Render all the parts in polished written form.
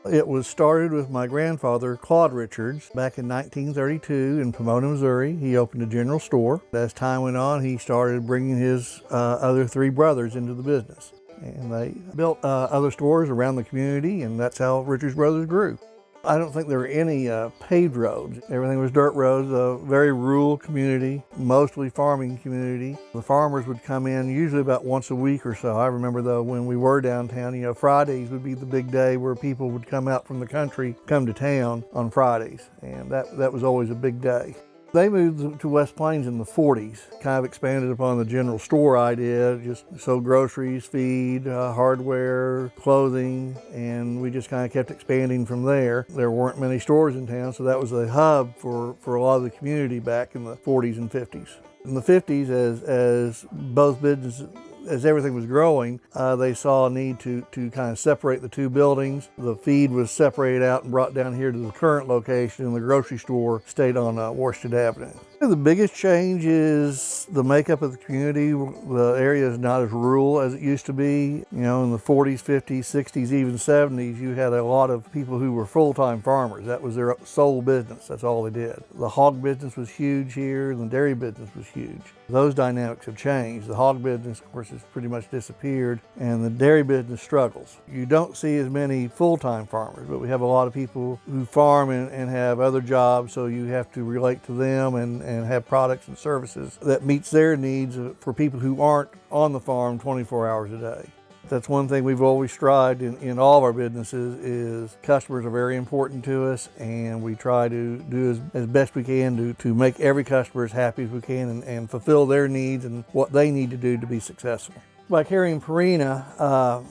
It was started with my grandfather, Claude Richards, back in 1932 in Pomona, Missouri. He opened a general store. As time went on, he started bringing his other three brothers into the business. And they built other stores around the community, and that's how Richards Brothers grew. I don't think there were any paved roads. Everything was dirt roads, a very rural community, mostly farming community. The farmers would come in usually about once a week or so. I remember though when we were downtown, Fridays would be the big day where people would come out from the country, come to town on Fridays, and that was always a big day. They moved to West Plains in the 40s, kind of expanded upon the general store idea, just sold groceries, feed, hardware, clothing, and we just kind of kept expanding from there. There weren't many stores in town, so that was a hub for a lot of the community back in the 40s and 50s. In the 50s, as both businesses, as everything was growing, they saw a need to kind of separate the two buildings. The feed was separated out and brought down here to the current location, and the grocery store stayed on Washington Avenue. The biggest change is the makeup of the community. The area is not as rural as it used to be. In the 40s, 50s, 60s, even 70s, you had a lot of people who were full-time farmers. That was their sole business. That's all they did. The hog business was huge here, and the dairy business was huge. Those dynamics have changed. The hog business, of course, has pretty much disappeared, and the dairy business struggles. You don't see as many full-time farmers, but we have a lot of people who farm and have other jobs, so you have to relate to them and have products and services that meets their needs for people who aren't on the farm 24 hours a day. That's one thing we've always strived in all of our businesses is customers are very important to us, and we try to do as best we can to make every customer as happy as we can and fulfill their needs and what they need to do to be successful. By carrying Purina,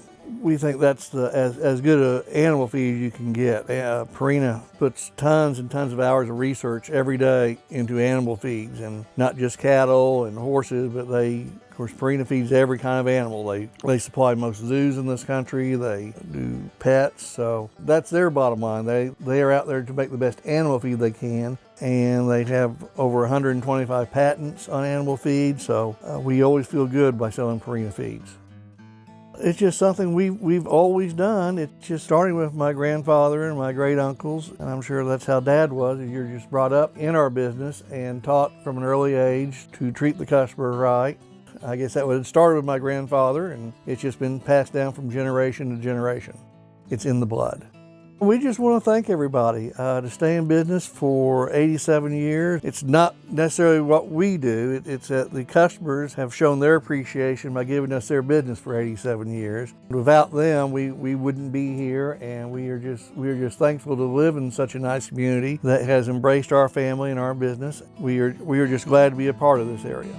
we think that's as good an animal feed as you can get. Purina puts tons and tons of hours of research every day into animal feeds, and not just cattle and horses, but of course, Purina feeds every kind of animal. They supply most zoos in this country. They do pets, so that's their bottom line. They are out there to make the best animal feed they can, and they have over 125 patents on animal feed, so we always feel good by selling Purina feeds. It's just something we've always done. It's just starting with my grandfather and my great uncles, and I'm sure that's how Dad was. You're just brought up in our business and taught from an early age to treat the customer right. I guess that would start with my grandfather, and it's just been passed down from generation to generation. It's in the blood. We just want to thank everybody to stay in business for 87 years. It's not necessarily what we do, it's that the customers have shown their appreciation by giving us their business for 87 years. Without them, we wouldn't be here, and we are just thankful to live in such a nice community that has embraced our family and our business. We are just glad to be a part of this area.